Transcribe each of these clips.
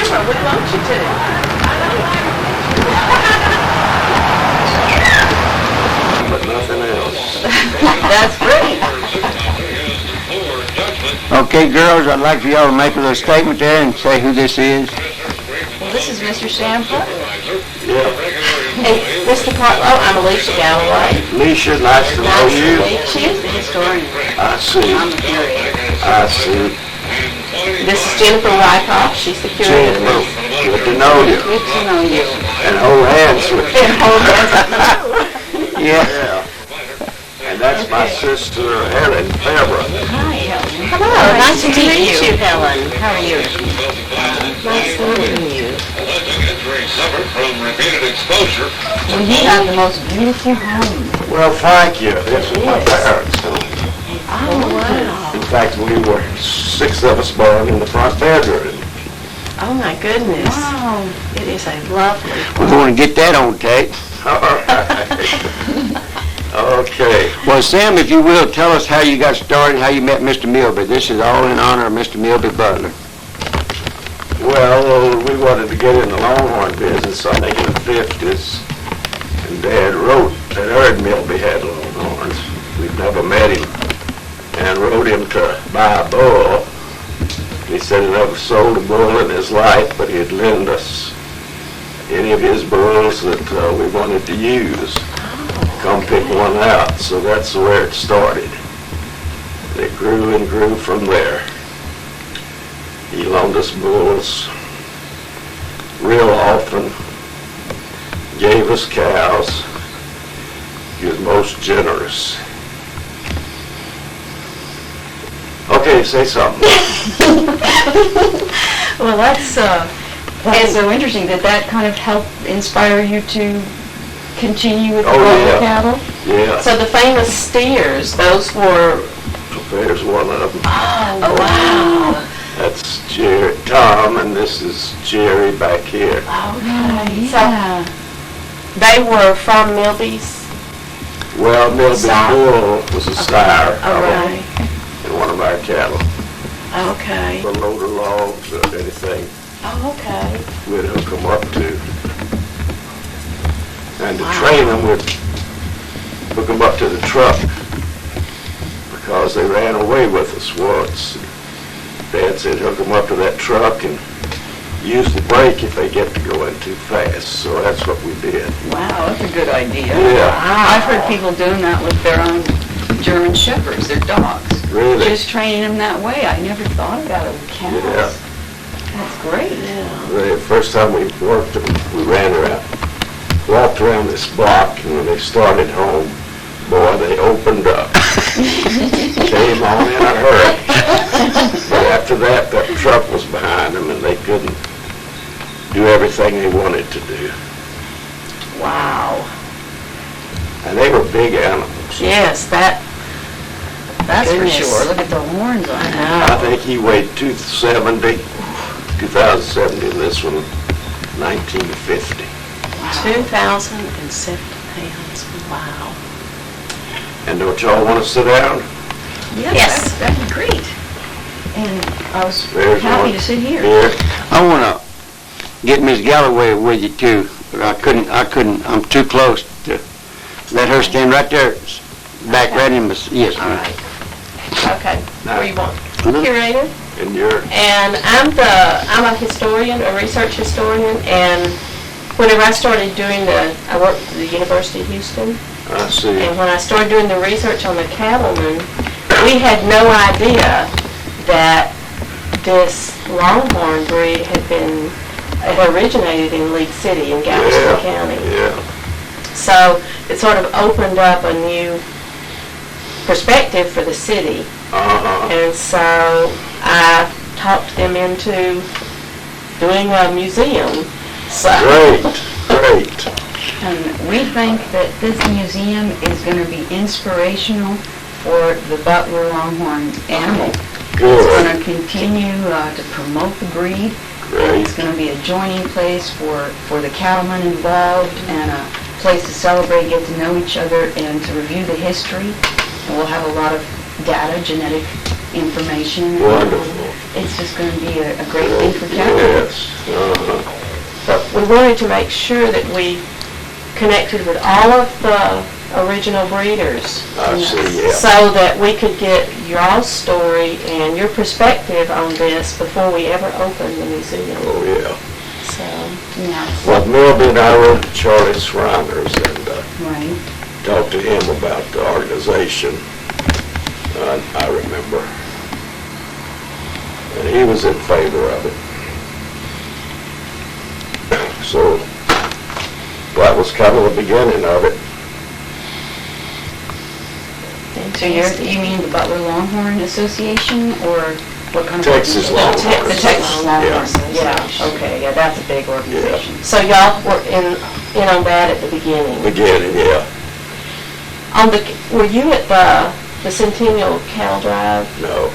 camera. We want you to. But nothing else. That's great. Okay, girls, I'd like for y'all to make a little statement there and say who this is. Well, this is Mr. Shampoo. Yeah. Hey, Mr. Partlow, I'm Alicia Galloway. Alicia, nice to know Nice to you. meet you. The historian. I see. I'm the curator. I see. This is Jennifer Wyckoff. She's the curator. Jennifer, good to know you. Good to know you. And hold hands with you. And hold hands. Yeah. Yeah. And that's my sister, Helen Febra. Hi, Helen. Hello, nice to meet you, Helen. How are you? Nice to meet you. Well, you have the most beautiful home. Well, thank you. This is my parents' home. Oh, wow. In fact, we were 6 of us born in the front bedroom. Oh, my goodness. Wow. It is a lovely. We're going to get that on tape. All right. Okay. Well, Sam, if you will, tell us how you got started, how you met Mr. Milby. This is all in honor of Mr. Milby Butler. Well, we wanted to get in the Longhorn business, I think, in the 50s. And Dad wrote that Erd Milby had Longhorns. We'd never met him. And wrote him to buy a bull. He said he never sold a bull in his life, but he'd lend us any of his bulls that we wanted to use. Come pick one out. So that's where it started. It grew and grew from there. He loaned us bulls real often, gave us cows. He was most generous. Okay, say something. Well, that's so interesting that kind of helped inspire you to continue with the Butler cattle. Yeah. So the famous steers, those were... There's one of them. Oh, wow. That's Tom, and this is Jerry back here. Okay. Yeah. So they were from Milby's? Well, Milby's Sire. bull was a sire All right. in one of our cattle. Okay. The loader logs or anything Oh, okay. we'd hook them up to. And to train them, we'd hook them up to the truck because they ran away with us once. Dad said hook them up to that truck and use the brake if they get to going too fast. So that's what we did. Wow, that's a good idea. Yeah. I've heard people doing that with their own German shepherds, their dogs. Really? Just training them that way. I never thought about it with cows. Yeah. That's great. The first time we worked them, we walked around this block, and when they started home, boy, they opened up. Came on in a hurry. But after that, that truck was behind them, and they couldn't do everything they wanted to do. Wow. And they were big animals. Yes, that's for Goodness. sure. Look at the horns on it. I think he weighed 2070, and this one 1950. 2,070 pounds. Wow. And don't y'all want to sit down? Yeah, Yes. that'd be great. And I was There's happy one. to sit here. Here. I want to get Miss Galloway with you too, but I couldn't, I'm too close to let her stand right there, back right in, yes, All ma'am. right. Okay. Where you want? Little- Curator. And you're, And I'm a historian, a research historian, and whenever I started doing I worked at the University of Houston, I see. and when I started doing the research on the cattlemen, we had no idea that this Longhorn breed had originated in League City in Galveston County. Yeah. So it sort of opened up a new perspective for the city. Uh-huh. And so I talked them into doing a museum. So Great. And we think that this museum is going to be inspirational for the Butler Longhorn animal. It's going Good. to continue to promote the breed. Great. It's going to be a joining place for the cattlemen involved and a place to celebrate, get to know each other, and to review the history. And we'll have a lot of data, genetic information. Wonderful. it's just going to be a great thing for Capitol. Yes, But we wanted to make sure that we connected with all of the original breeders I see, yeah. so that we could get y'all's story and your perspective on this before we ever open the museum. Oh, yeah. So, Yeah, Well, Milby and I wrote to Charlie Shriners and right. talked to him about the organization. I remember. And he was in favor of it. So that was kind of the beginning of it. So you mean the Butler Longhorn Association, or what kind of? Texas organization? Longhorn The Texas Longhorn Yeah. Association. Yeah, okay, yeah, that's a big organization. so y'all were in on that at the beginning. Beginning, yeah. Were you at the Centennial Cattle Drive? No.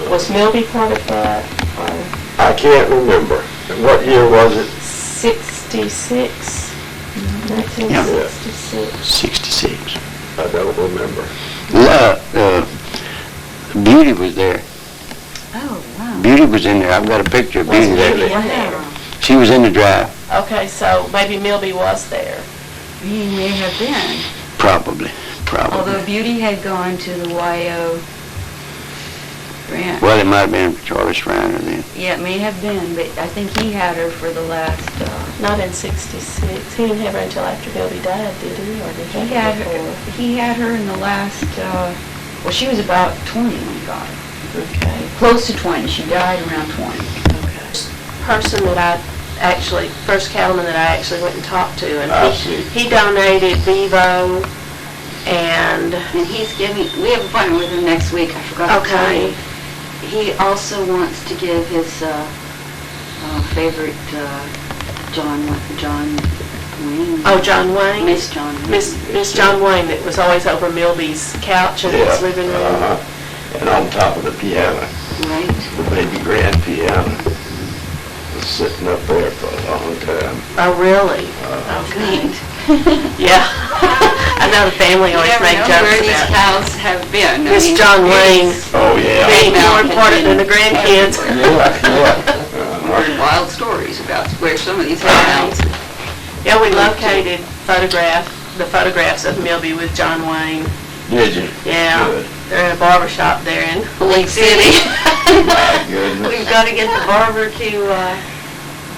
Was Milby part of that? Or I can't remember. What year was it? 66? 1966. 66. I don't remember. Beauty was there. Oh, wow. Beauty was in there. I've got a picture of Beauty Wasn't there. Milby in there? She was in the drive, Okay, so maybe Milby was there. He may have been, probably. although Beauty had gone to the YO grant. Well, it might have been Charlie Shriner then. Yeah, it may have been, but I think he had her for the last, Not in 66. He didn't have her until after Milby died, did he? Or did he had her in the last, well, she was about 20 when he got her. Okay. Close to 20. She died around 20. Okay. Person that first cattleman that I actually went and talked to, and I see. he donated Vivo, and And he's giving, we have an appointment with him next week. I forgot the time. okay, He also wants to give his favorite John Wayne. oh, John Wayne, Miss John Wayne. Miss John Wayne that was always over Milby's couch in his living room. And on top of the piano, Right. the baby grand piano, was sitting up there for a long time. Oh, really? Okay. Yeah. I know the family always make jokes where these about cows have been. I Miss mean, John Wayne Oh, yeah. being more important than the grandkids. Heard wild stories about where some of these cows. Yeah, we located the photographs of Milby with John Wayne. Did you? Yeah. Good. They're in a barber shop there in Lake City. My goodness. We've got to get the barber to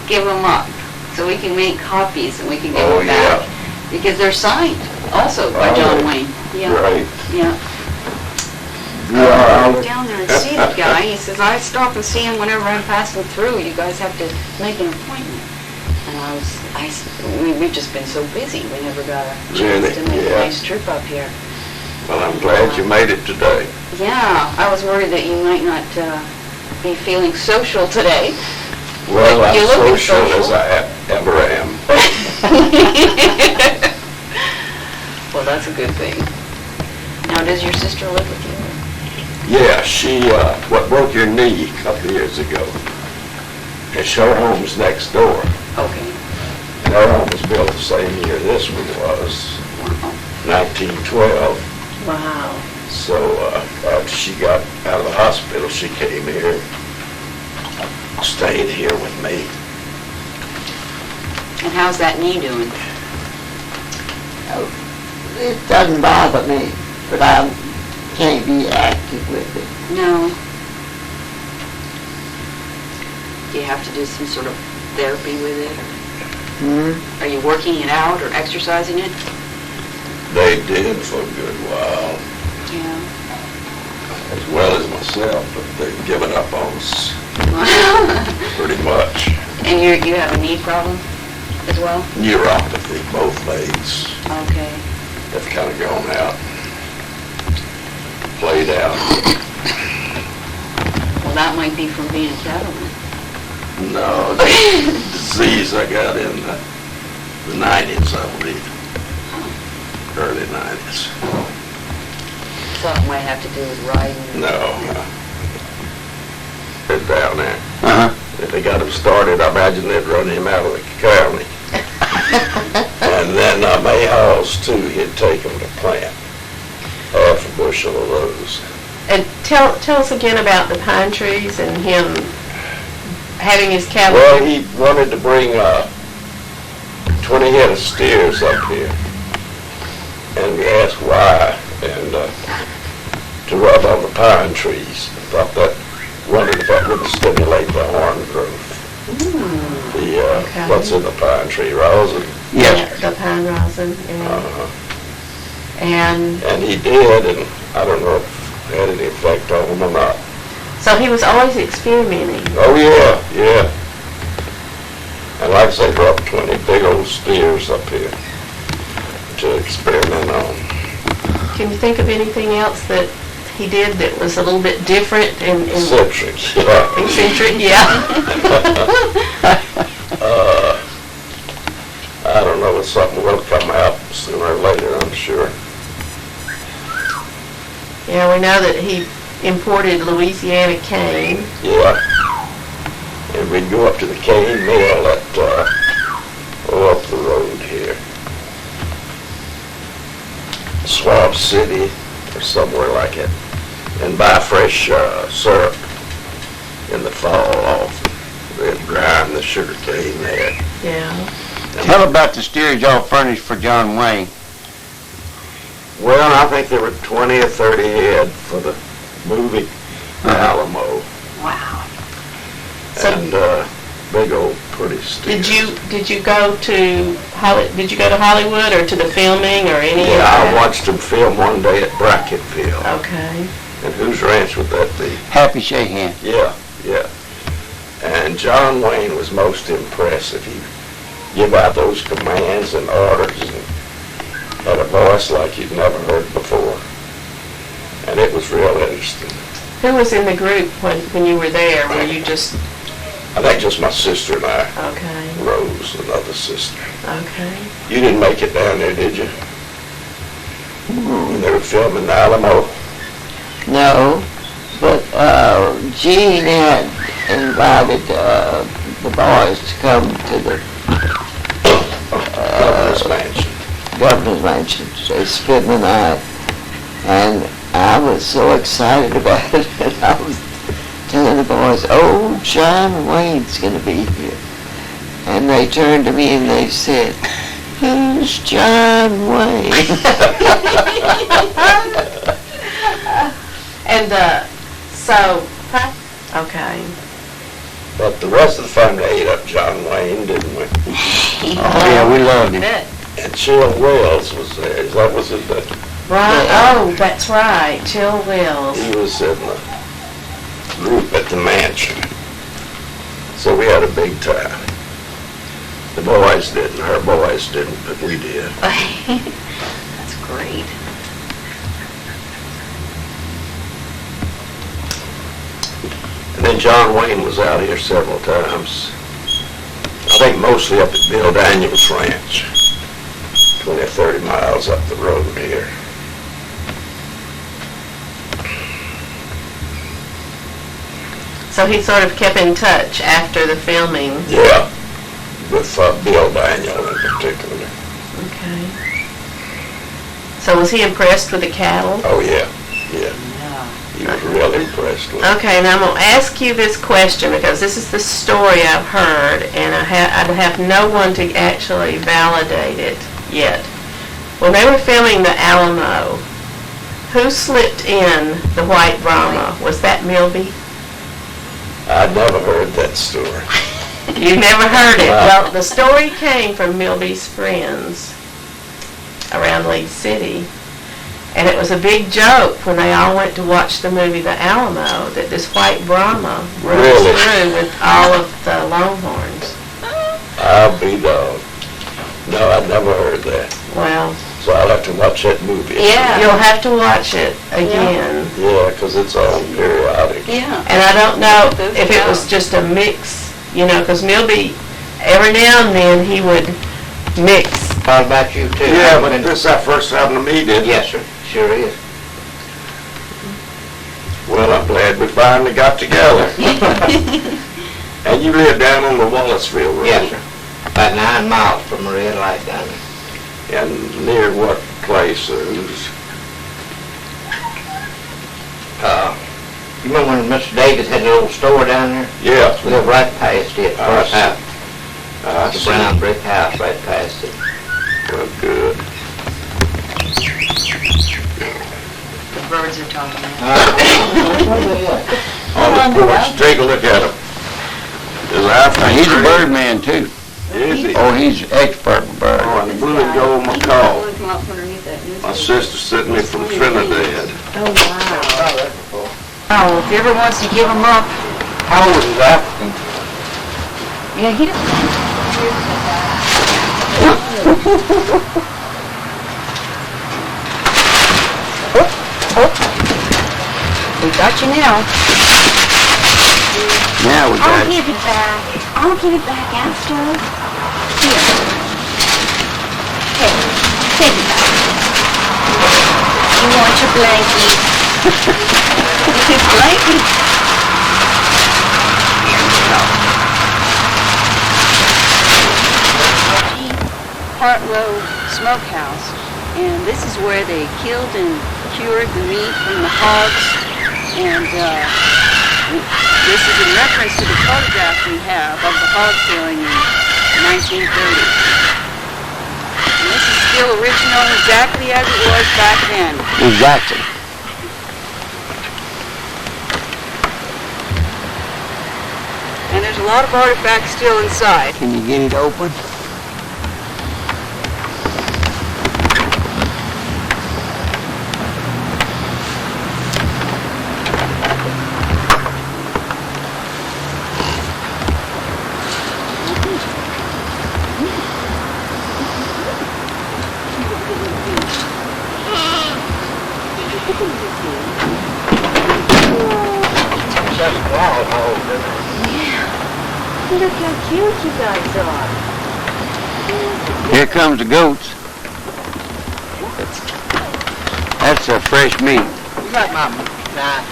give them up so we can make copies and we can give Oh, them back. Because they're signed also by John Wayne. Yeah. Right. Yeah. Yeah. Down there and see the guy. He says, I stop and see him whenever I'm passing through. You guys have to make an appointment. And we've just been so busy. We never got a chance Really? to make Yeah. a nice trip up here. Well, I'm glad you made it today. Yeah, I was worried that you might not be feeling social today. Well, You're I'm looking social as social. I ever am. Well, that's a good thing. Now, does your sister live with you? Yeah, she, broke your knee a couple of years ago. And her home's next door. Okay. And her home was built the same year this one was, 1912. Wow. So after she got out of the hospital, she came here, stayed here with me. And how's that knee doing? It doesn't bother me, but I can't be active with it. No. Do you have to do some sort of therapy with it? Or are you working it out or exercising it? They did for a good while, Yeah. as well as myself, but they've given up on us pretty much. And you have a knee problem as well? Neuropathy, both legs, Okay. have kind of gone out, played out. Well, that might be from being a cattleman. No, the disease I got in the 90s, I believe, early 90s. Thought it might have to do with riding. No, they're down there. Uh-huh. If they got him started, I imagine they'd run him out of the county. And then Mayhaws too, he'd take him to plant half a bushel of those. And tell us again about the pine trees and him having his cattle. Well, he wanted to bring 20 head of steers up here. And we asked why, and to rub on the pine trees. Wondered if that would stimulate the horn growth. Okay. What's in the pine tree, rosin? Yes. The pine rosin, yeah. And And he did, and I don't know if it had any effect on him or not. so he was always experimenting. Oh, yeah. And like I say, brought 20 big old steers up here to experiment on. Can you think of anything else that he did that was a little bit different and Citrus, yeah. eccentric? Yeah. I don't know, it's something will come out sooner or later, I'm sure. Yeah, we know that he imported Louisiana cane. Yeah. And we'd go up to the cane mill at, up the road here. Swamp City, or somewhere like it, and buy fresh syrup in the fall off. They'd grind the sugar cane there. Yeah. Tell about the steers y'all furnished for John Wayne. Well, I think there were 20 or 30 head for the movie Alamo. Wow. So And big old pretty steers. did you go to Hollywood or to the filming or any of Yeah, I that? watched them film one day at Bracketville. Okay. And whose ranch would that be? Happy Shahan. Yeah. And John Wayne was most impressive. He give out those commands and orders and had a voice like you'd never heard before. And it was real interesting. Who was in the group when you were there? Were you just, I think just my sister and I, okay, Rose, another sister. okay. You didn't make it down there, did you? When they were filming the Alamo? No, but Gene had invited the boys to come to the Governor's Mansion. governor's mansion to spend the night, and I was so excited about it, and I was telling the boys, "Oh, John Wayne's going to be here," and they turned to me and they said, "Who's John Wayne?" And okay. But the rest of the family ate up John Wayne, didn't we? Oh, yeah, we loved him. Good. And Chill Wells was there. That was in the, Right. Oh, that's right. Chill Wills. he was in the group at the mansion. So we had a big time. The boys didn't, her boys didn't, but we did. That's great. And then John Wayne was out here several times. I think mostly up at Bill Daniels' ranch, 20 or 30 miles up the road here. So he sort of kept in touch after the filming. Yeah, with Bill Daniel in particular. Okay. So was he impressed with the cattle? Oh, yeah. He was really impressed with it. Okay, now I'm going to ask you this question because this is the story I've heard, and I have no one to actually validate it yet. When they were filming the Alamo, who slipped in the white Brahma? Was that Milby? I'd never heard that story. You never heard it? Well, the story came from Milby's friends around League City. And it was a big joke when they all went to watch the movie The Alamo that this white Brahma runs Really? through with all of the Longhorns. I'll be dogged. No, I'd never heard that. Well, So I'll have to watch that movie. yeah, you'll have to watch it again. Yeah, because it's on periodic. Yeah. And I don't know if it was just a mix, because Milby, every now and then, he would mix. How about you too? Yeah, but this is our first time to meet, isn't it? Yes, sir, sure is. Well, I'm glad we finally got together. And you live down on the Wallaceville Road? Yes, sir. About 9 miles from the red light down there. And near what place? Whose You remember when Mr. Davis had a little store down there? Yeah. We live right past it, I right see. out. I The see. brown brick house right past it. Well, good. The birds are talking. On the porch, take a look at him. Is that He's a bird man too. Is he? Oh, he's expert with birds. Oh, and blue and gold macaw. Come up underneath that My sister sent me from Trinidad. Oh, wow. Oh, if he ever wants to give them up. How old is African? Yeah, he doesn't. We got you now. Now we got I'll it. give it back. I'll give it back after. Here. Hey, take it back. You want your blankie? His blankie. Here you go. Partlow Smokehouse, and this is where they killed and cured the meat from the hogs, and this is in reference to the photograph we have of the hog killing in 1930. And this is still original, exactly as it was back then. Exactly. And there's a lot of artifacts still inside. Can you get it open? Look how cute you guys are. Here comes the goats. That's a fresh meat. You got my knife.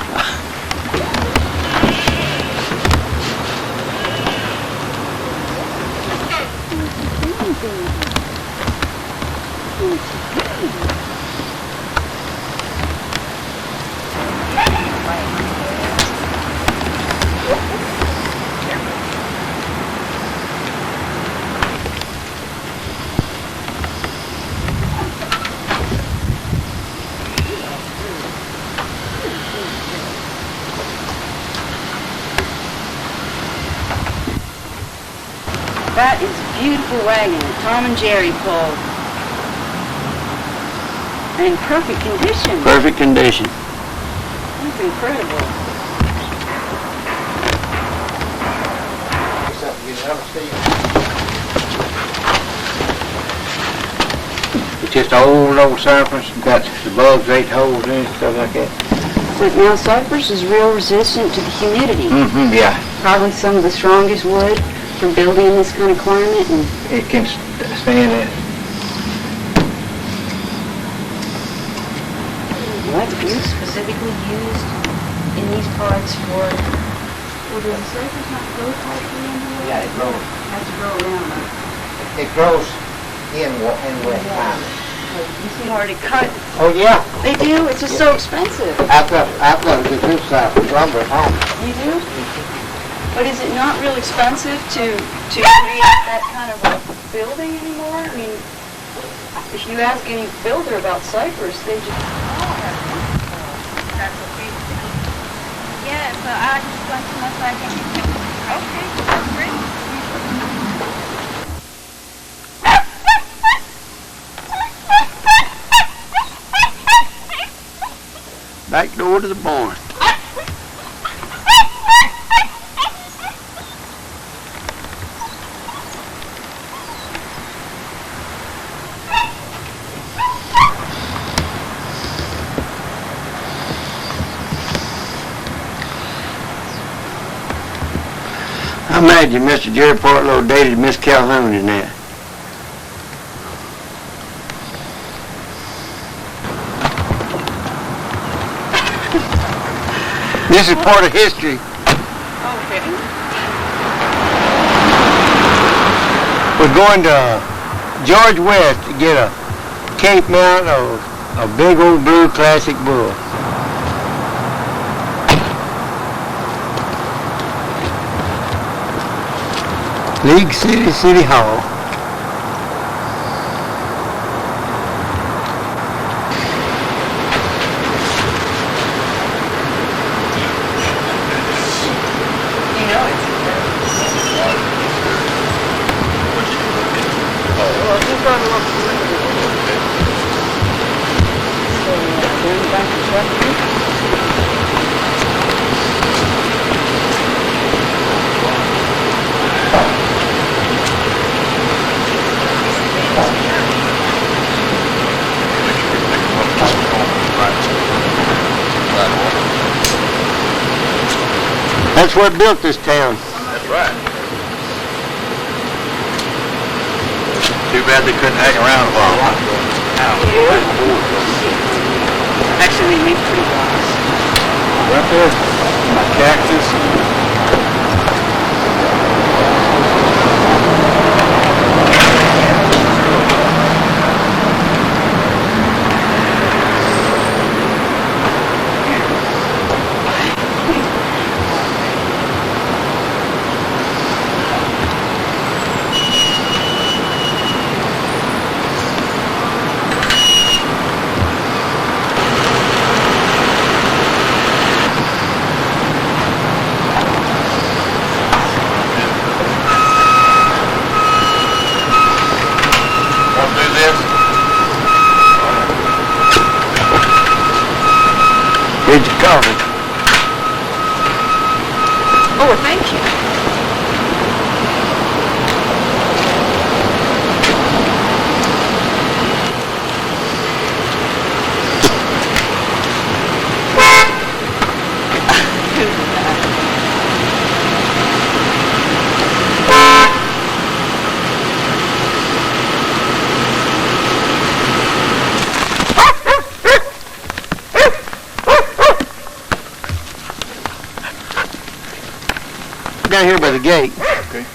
That is a beautiful wagon that Tom and Jerry pulled. And in perfect condition. Perfect condition. That's incredible. Something you never see. It's just an old surface, got the bulbs, 8 holes in it, stuff like that. But now cypress is real resistant to the humidity. Mm-hmm, yeah. Probably some of the strongest wood for building in this kind of climate. And It can stand it. what's beautiful. Specifically used in these parts for, well, does the cypress not grow tightly in here? Yeah, it grows. Has to grow around it. It grows in wet climate. It's hard to cut. Oh, yeah. They do. It's just so expensive. I've got the good side for lumber at home. You do? But is it not real expensive to create that kind of a building anymore? I mean, if you ask any builder about cypress, they just... That's okay. Yeah, so I just want to know so I can... Okay, that's great. Back door to the barn. I imagine Mr. Jerry Partlow dated Miss Calhoun in that. This is part of history. Okay. We're going to George West to get a Cape Mount or a big old blue classic bull. League City, City Hall. That's what built this town. That's right. Too bad they couldn't hang around a while. Actually, we made pretty wise. Right there, my cactus. Want to do this? Here's your coffee. Oh, thank you. Down here by the gate. Okay.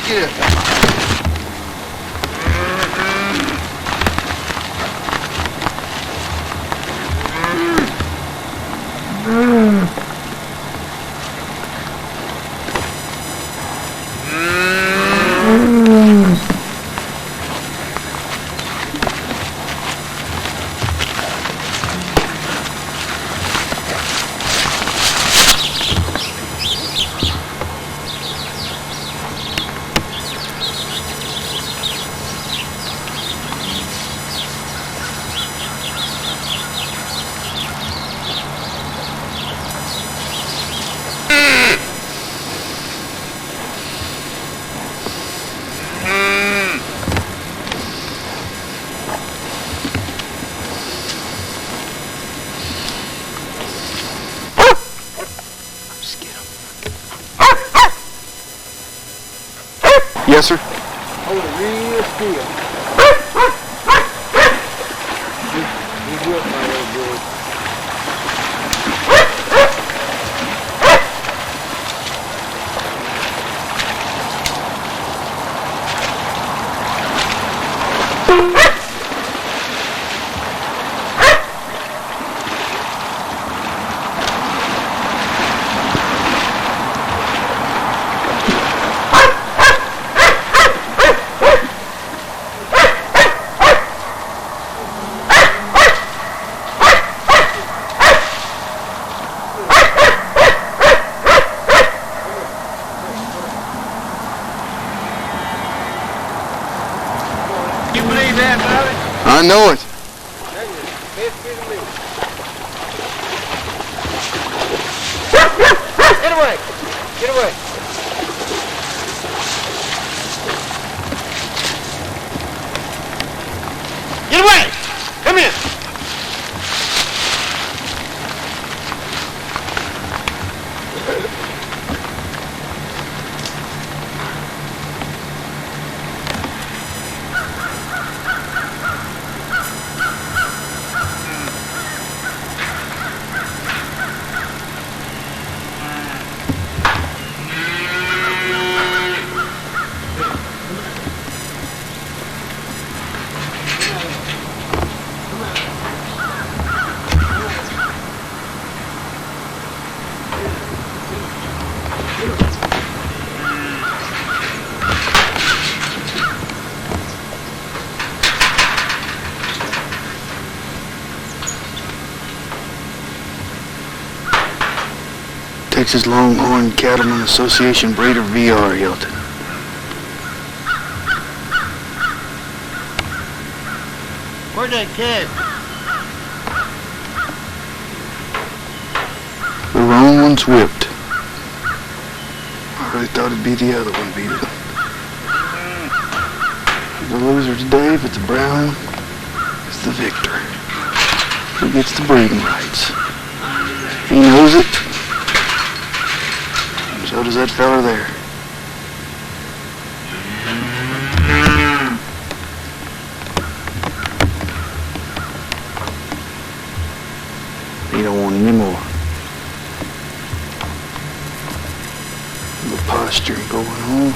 Get up. Yes, sir. Hold it real still. He's with my little boy. You believe that, Bobby? I know it. Get away! Get away! Get away! Come here! Texas Longhorn Cattlemen Association breeder VR, Hilton. Where's that kid? The wrong one's whipped. I really thought it'd be the other one, beat it. The loser today, but the brown is the victor. He gets the breeding rights. He knows it. So does that fella there. He don't want any more. The posturing going on.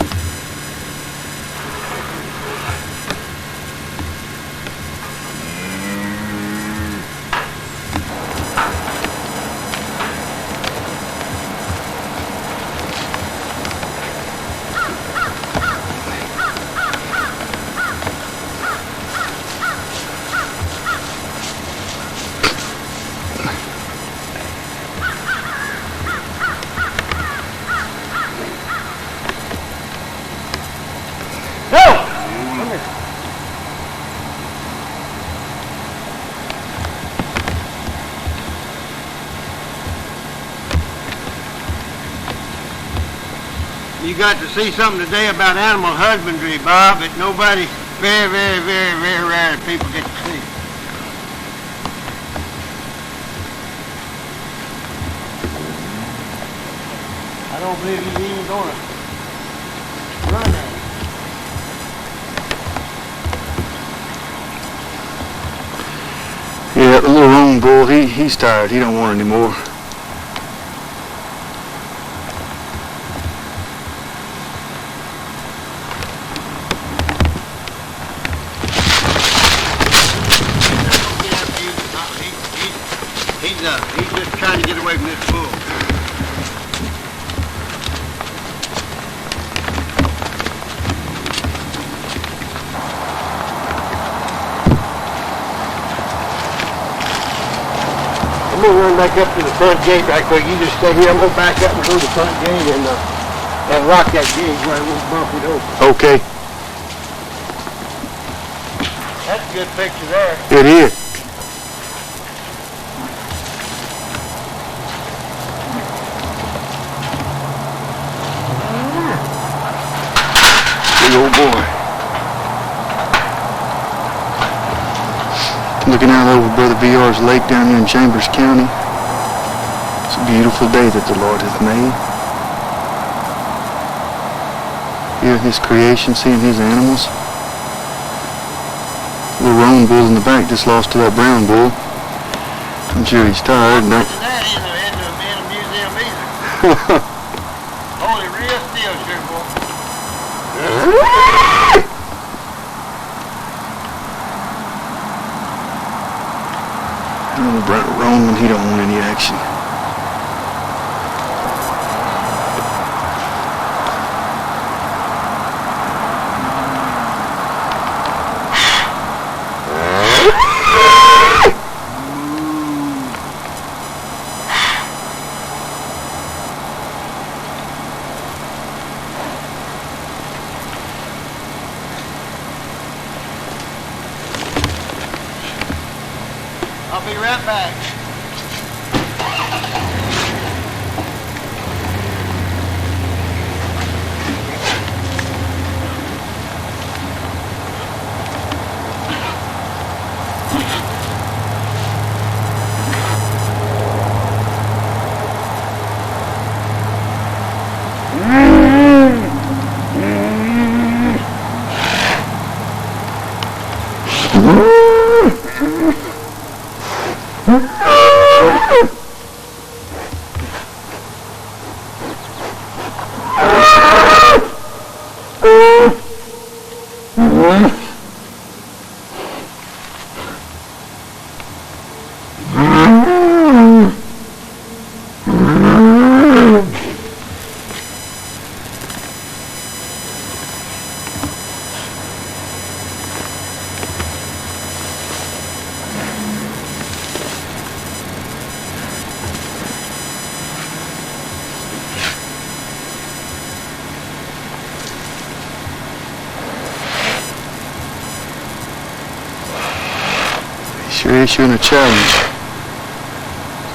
You got to see something today about animal husbandry, Bob, that nobody, very, very, very, very rare people get to see. I don't believe he's even gonna run at it. Yeah, the little roan bull, he's tired. He don't want any more. up. He's just trying to get away from this bull. I'm gonna run back up to the front gate right quick. You just stay here. I'm gonna back up and go to the front gate and lock that gate where it won't bump it open. Okay, That's a good picture there. it is. Big old boy. Looking out over Brother VR's lake down here in Chambers County. It's a beautiful day that the Lord hath made. Hearing His creation, seeing His animals. The roan bull in the back just lost to that brown bull. I'm sure he's tired. That in a museum either. Hold it real still, sure, boy. Roan when he don't want any action. I'll be right back. Sure issuing a challenge.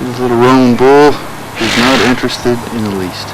This little roan bull is not interested in the least.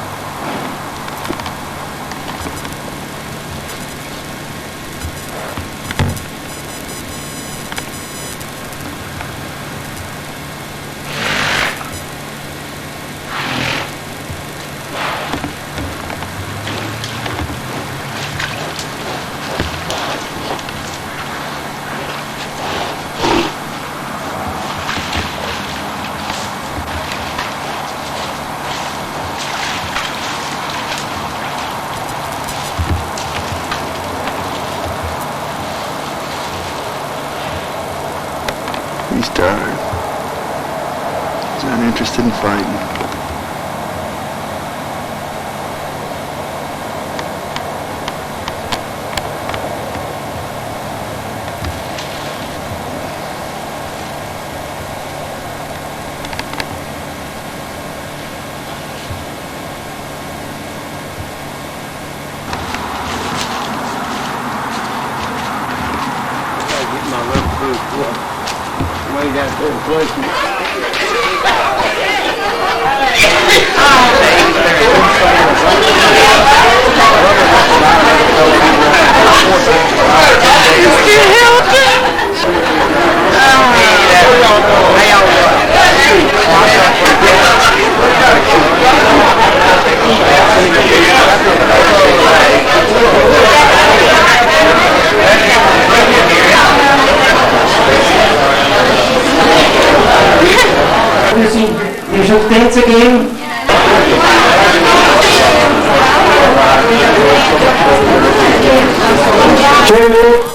He's tired. He's not interested in fighting. Gotta get my rubber boots. Way down to the place. You should dance again. Jamie.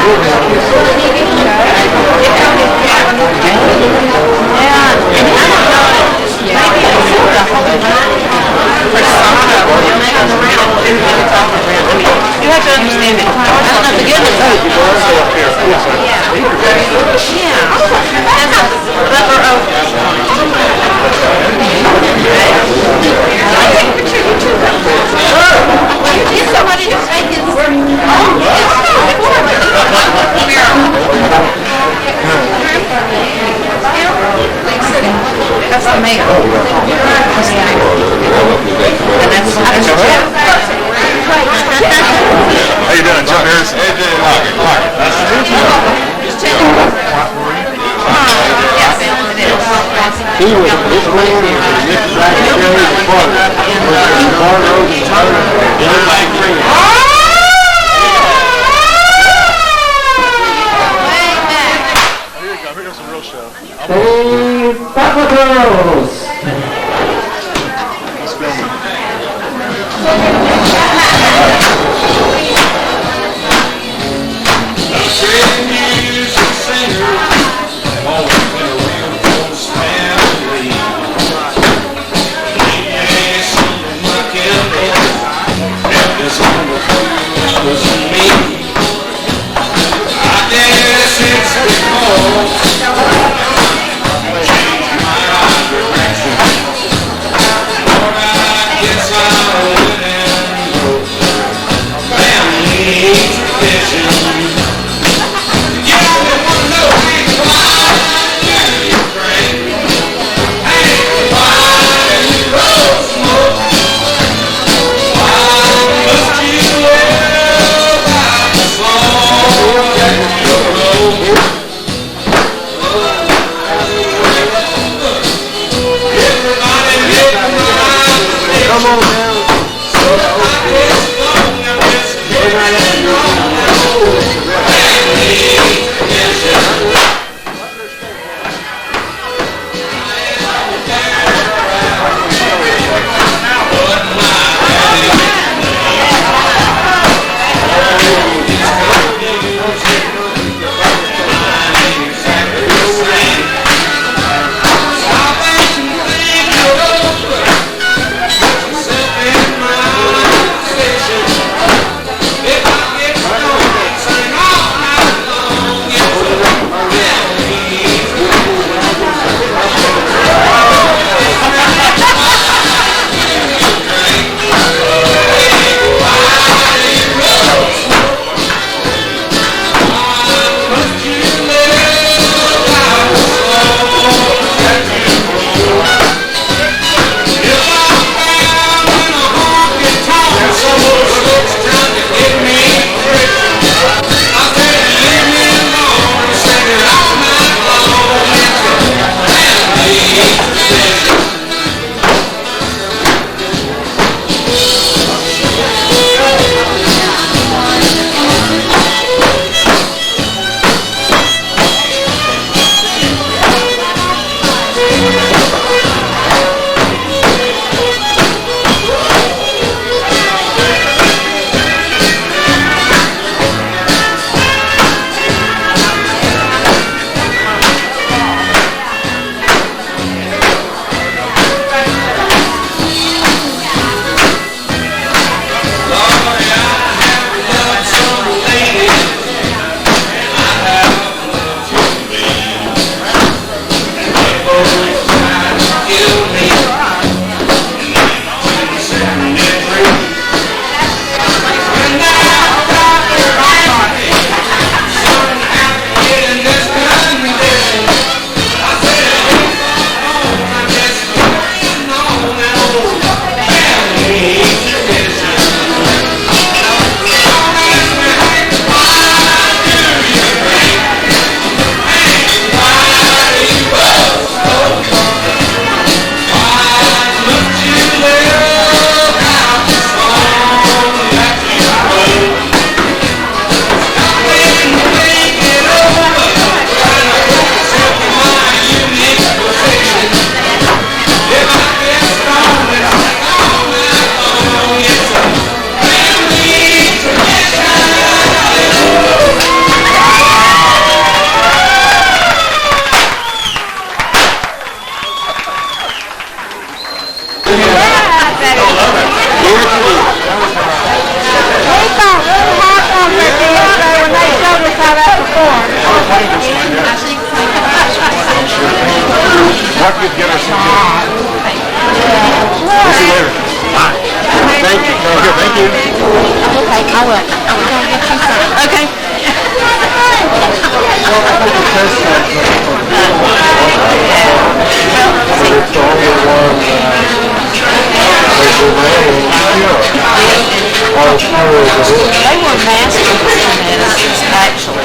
You have to understand that. I don't know the goodness of it. Get somebody to take his. That's the mayor. And that's How you doing, Jim Harris? Hey, Jim. He was, this man was Mr. Secretary of Partlow. Partlow and Butler, everybody free. Here's some real show. Hey, Butler girls! They were master medicines, actually.